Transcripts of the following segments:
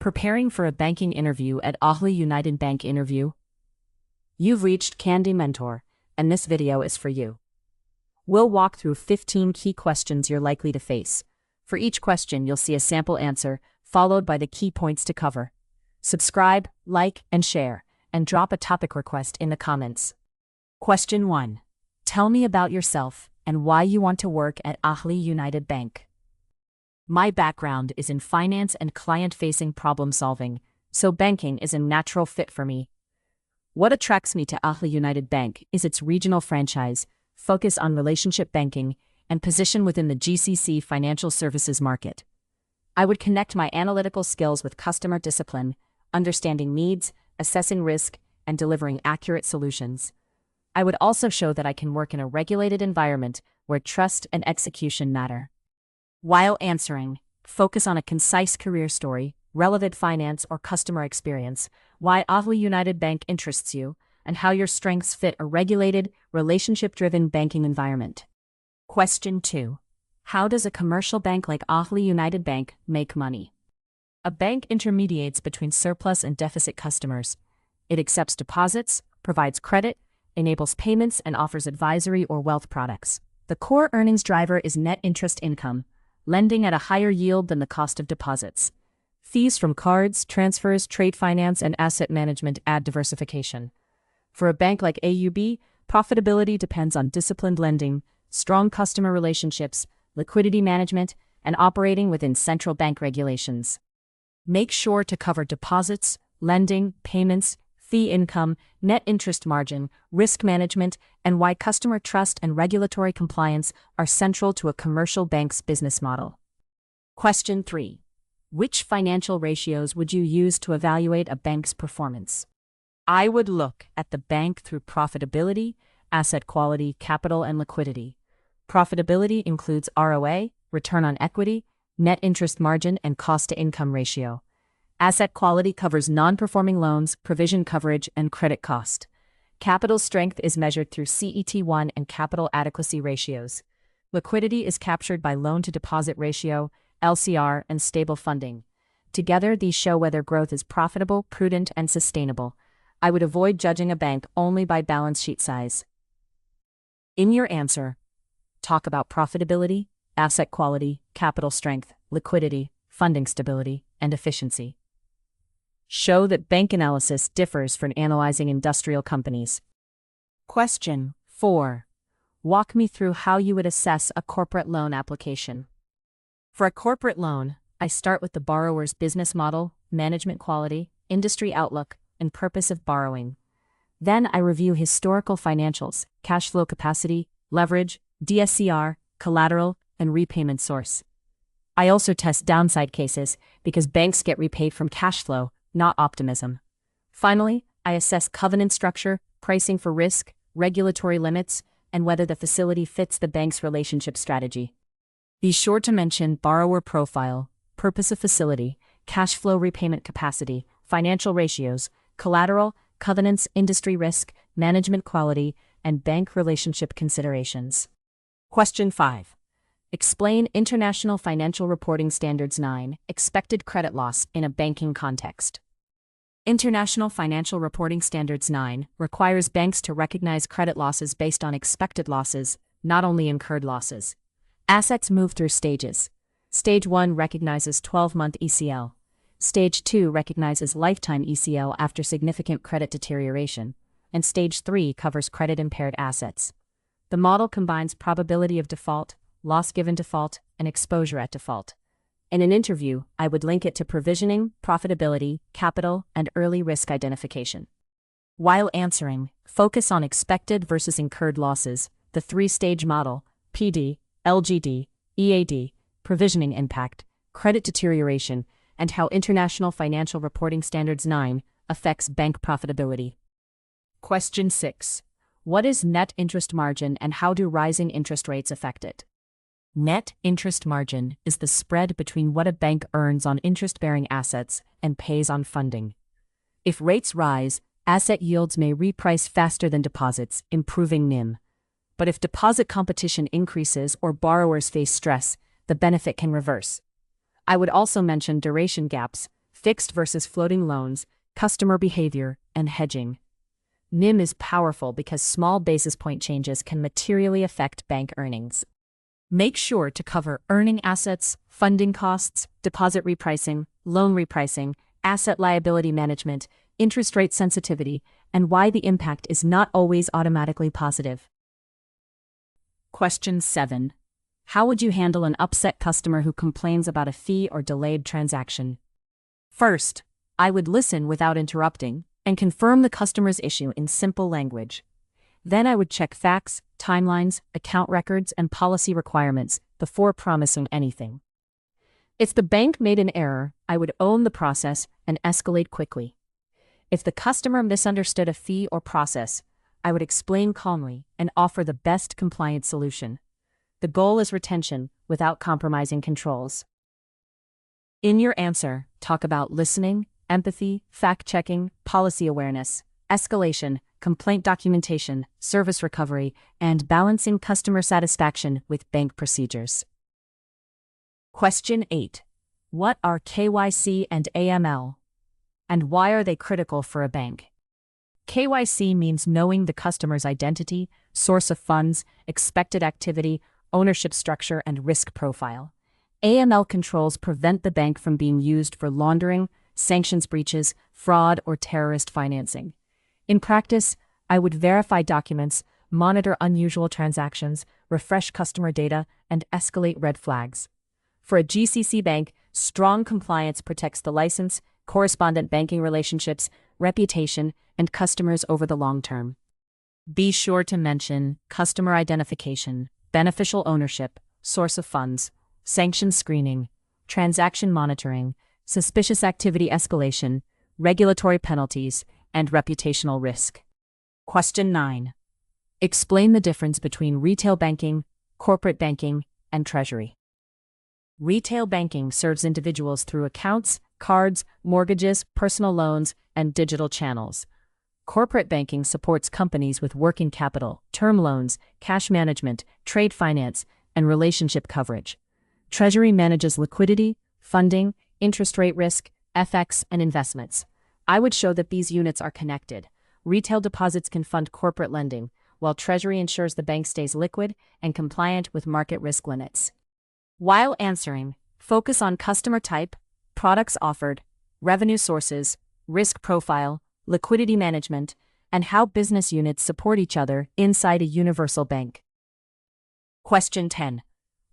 Preparing for a banking interview at Ahli United Bank interview? You've reached Candy Mentor, and this video is for you. We'll walk through 15 key questions you're likely to face. For each question, you'll see a sample answer, followed by the key points to cover. Subscribe, like, and share, and drop a topic request in the comments. Question 1. Tell me about yourself and why you want to work at Ahli United Bank. My background is in finance and client-facing problem-solving, so banking is a natural fit for me. What attracts me to Ahli United Bank is its regional franchise, focus on relationship banking, and position within the GCC financial services market. I would connect my analytical skills with customer discipline, understanding needs, assessing risk, and delivering accurate solutions. I would also show that I can work in a regulated environment where trust and execution matter. While answering, focus on a concise career story, relevant finance or customer experience, why Ahli United Bank interests you, and how your strengths fit a regulated, relationship-driven banking environment. Question 2. How does a commercial bank like Ahli United Bank make money? A bank intermediates between surplus and deficit customers. It accepts deposits, provides credit, enables payments, and offers advisory or wealth products. The core earnings driver is net interest income, lending at a higher yield than the cost of deposits. Fees from cards, transfers, trade finance, and asset management add diversification. For a bank like AUB, profitability depends on disciplined lending, strong customer relationships, liquidity management, and operating within central bank regulations. Make sure to cover deposits, lending, payments, fee income, net interest margin, risk management, and why customer trust and regulatory compliance are central to a commercial bank's business model. Question 3. Which financial ratios would you use to evaluate a bank's performance? I would look at the bank through profitability, asset quality, capital, and liquidity. Profitability includes ROA, return on equity, net interest margin, and cost-to-income ratio. Asset quality covers non-performing loans, provision coverage, and credit cost. Capital strength is measured through CET1 and capital adequacy ratios. Liquidity is captured by loan-to-deposit ratio, LCR, and stable funding. Together, these show whether growth is profitable, prudent, and sustainable. I would avoid judging a bank only by balance sheet size. In your answer, talk about profitability, asset quality, capital strength, liquidity, funding stability, and efficiency. Show that bank analysis differs from analyzing industrial companies. Question 4. Walk me through how you would assess a corporate loan application. For a corporate loan, I start with the borrower's business model, management quality, industry outlook, and purpose of borrowing. Then I review historical financials, cash flow capacity, leverage, DSCR, collateral, and repayment source. I also test downside cases because banks get repaid from cash flow, not optimism. Finally, I assess covenant structure, pricing for risk, regulatory limits, and whether the facility fits the bank's relationship strategy. Be sure to mention borrower profile, purpose of facility, cash flow repayment capacity, financial ratios, collateral, covenants, industry risk, management quality, and bank relationship considerations. Question 5. Explain International Financial Reporting Standards 9, Expected Credit Loss in a Banking Context. International Financial Reporting Standards 9 requires banks to recognize credit losses based on expected losses, not only incurred losses. Assets move through stages. Stage 1 recognizes 12-month ECL. Stage 2 recognizes lifetime ECL after significant credit deterioration. And Stage 3 covers credit-impaired assets. The model combines probability of default, loss given default, and exposure at default. In an interview, I would link it to provisioning, profitability, capital, and early risk identification. While answering, focus on expected versus incurred losses, the three-stage model, PD, LGD, EAD, provisioning impact, credit deterioration, and how International Financial Reporting Standards 9 affects bank profitability. Question 6. What is net interest margin and how do rising interest rates affect it? Net interest margin is the spread between what a bank earns on interest-bearing assets and pays on funding. If rates rise, asset yields may reprice faster than deposits, improving NIM. But if deposit competition increases or borrowers face stress, the benefit can reverse. I would also mention duration gaps. fixed versus floating loans, customer behavior, and hedging. NIM is powerful because small basis point changes can materially affect bank earnings. Make sure to cover earning assets, funding costs, deposit repricing, loan repricing, asset liability management, interest rate sensitivity, and why the impact is not always automatically positive. Question 7. How would you handle an upset customer who complains about a fee or delayed transaction? First, I would listen without interrupting and confirm the customer's issue in simple language. Then I would check facts, timelines, account records, and policy requirements before promising anything. If the bank made an error, I would own the process and escalate quickly. If the customer misunderstood a fee or process, I would explain calmly and offer the best compliance solution. The goal is retention without compromising controls. In your answer, talk about listening, empathy, fact-checking, policy awareness, escalation, complaint documentation, service recovery, and balancing customer satisfaction with bank procedures. Question 8. What are KYC and AML? And why are they critical for a bank? KYC means knowing the customer's identity, source of funds, expected activity, ownership structure, and risk profile. AML controls prevent the bank from being used for laundering, sanctions breaches, fraud, or terrorist financing. In practice, I would verify documents, monitor unusual transactions, refresh customer data, and escalate red flags. For a GCC bank, strong compliance protects the license, correspondent banking relationships, reputation, and customers over the long term. Be sure to mention customer identification, beneficial ownership, source of funds, sanction screening, transaction monitoring, suspicious activity escalation, regulatory penalties, and reputational risk. Question 9. Explain the difference between retail banking, corporate banking, and treasury. Retail banking serves individuals through accounts, cards, mortgages, personal loans, and digital channels. Corporate banking supports companies with working capital, term loans, cash management, trade finance, and relationship coverage. Treasury manages liquidity, funding, interest rate risk, FX, and investments. I would show that these units are connected. Retail deposits can fund corporate lending, while Treasury ensures the bank stays liquid and compliant with market risk limits. While answering, focus on customer type, products offered, revenue sources, risk profile, liquidity management, and how business units support each other inside a universal bank. Question 10.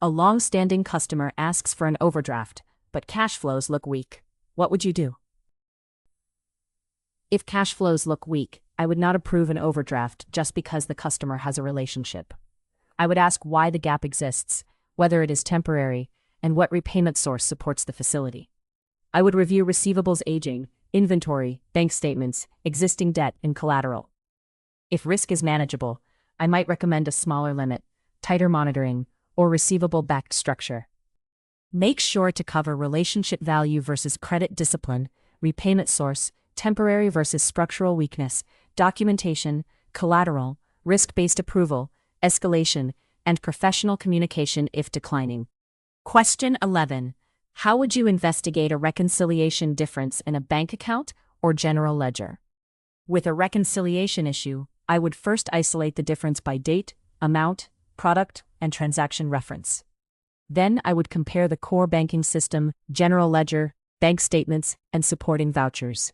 A long-standing customer asks for an overdraft, but cash flows look weak. What would you do? If cash flows look weak, I would not approve an overdraft just because the customer has a relationship. I would ask why the gap exists, whether it is temporary, and what repayment source supports the facility. I would review receivables aging, inventory, bank statements, existing debt, and collateral. If risk is manageable, I might recommend a smaller limit, tighter monitoring, or receivable-backed structure. Make sure to cover relationship value versus credit discipline, repayment source, temporary versus structural weakness, documentation, collateral, risk-based approval, escalation, and professional communication if declining. Question 11. How would you investigate a reconciliation difference in a bank account or general ledger? With a reconciliation issue, I would first isolate the difference by date, amount, product, and transaction reference. Then I would compare the core banking system, general ledger, bank statements, and supporting vouchers.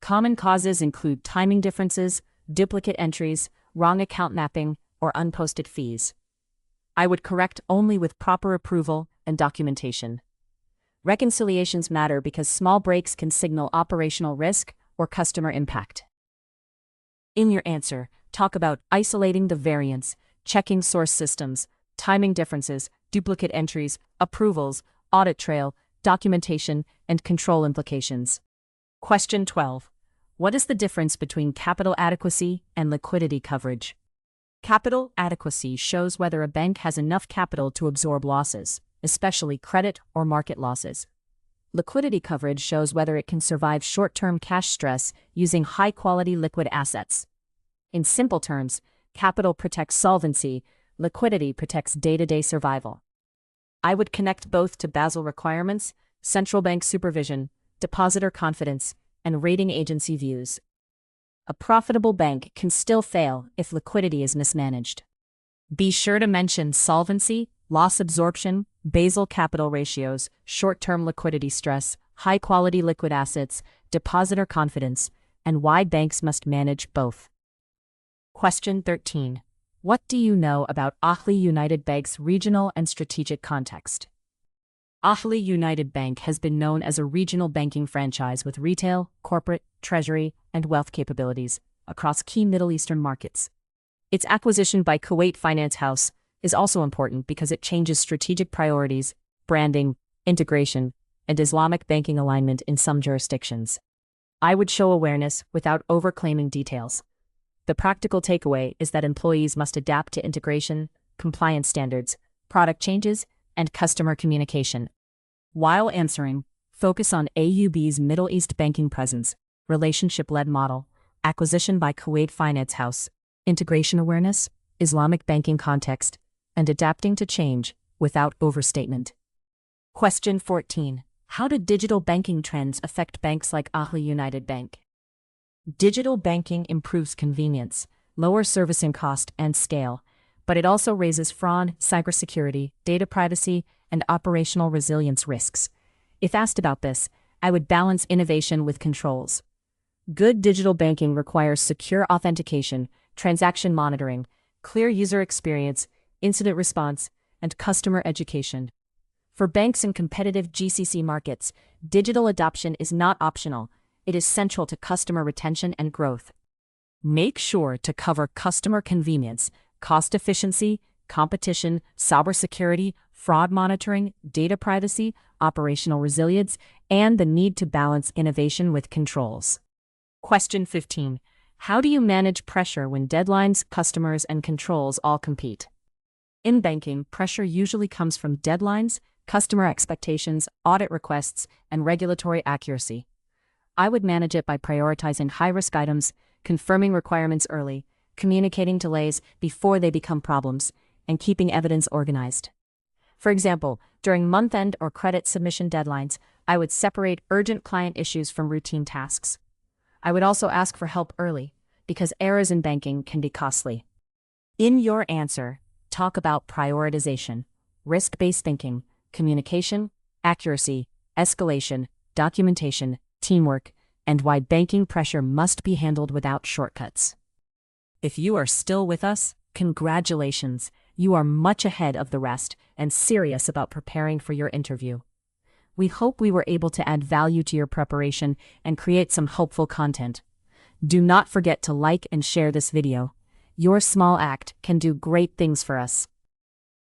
Common causes include timing differences, duplicate entries, wrong account mapping, or unposted fees. I would correct only with proper approval and documentation. Reconciliations matter because small breaks can signal operational risk or customer impact. In your answer, talk about isolating the variance, checking source systems, timing differences, duplicate entries, approvals, audit trail, documentation, and control implications. Question 12. What is the difference between capital adequacy and liquidity coverage? Capital adequacy shows whether a bank has enough capital to absorb losses, especially credit or market losses. Liquidity coverage shows whether it can survive short-term cash stress using high-quality liquid assets. In simple terms, capital protects solvency, liquidity protects day-to-day survival. I would connect both to Basel requirements, central bank supervision, depositor confidence, and rating agency views. A profitable bank can still fail if liquidity is mismanaged. Be sure to mention solvency, loss absorption, Basel capital ratios, short-term liquidity stress, high-quality liquid assets, depositor confidence, and why banks must manage both. Question 13. What do you know about Ahli United Bank's regional and strategic context? Ahli United Bank has been known as a regional banking franchise with retail, corporate, treasury, and wealth capabilities across key Middle Eastern markets. Its acquisition by Kuwait Finance House is also important because it changes strategic priorities, branding, integration, and Islamic banking alignment in some jurisdictions. I would show awareness without overclaiming details. The practical takeaway is that employees must adapt to integration, compliance standards, product changes, and customer communication. While answering, focus on AUB's Middle East banking presence, relationship-led model, acquisition by Kuwait Finance House, integration awareness, Islamic banking context, and adapting to change without overstatement. Question 14. How do digital banking trends affect banks like Ahli United Bank? Digital banking improves convenience, lowers servicing cost and scale, but it also raises fraud, cybersecurity, data privacy, and operational resilience risks. If asked about this, I would balance innovation with controls. Good digital banking requires secure authentication, transaction monitoring, clear user experience, incident response, and customer education. For banks in competitive GCC markets, digital adoption is not optional. It is central to customer retention and growth. Make sure to cover customer convenience, cost efficiency, competition, cybersecurity, fraud monitoring, data privacy, operational resilience, and the need to balance innovation with controls. Question 15. How do you manage pressure when deadlines, customers, and controls all compete? In banking, pressure usually comes from deadlines, customer expectations, audit requests, and regulatory accuracy. I would manage it by prioritizing high-risk items, confirming requirements early, communicating delays before they become problems, and keeping evidence organized. For example, during month-end or credit submission deadlines, I would separate urgent client issues from routine tasks. I would also ask for help early, because errors in banking can be costly. In your answer, talk about prioritization, risk-based thinking, communication, accuracy, escalation, documentation, teamwork, and why banking pressure must be handled without shortcuts. If you are still with us, congratulations, you are much ahead of the rest and serious about preparing for your interview. We hope we were able to add value to your preparation and create some helpful content. Do not forget to like and share this video. Your small act can do great things for us.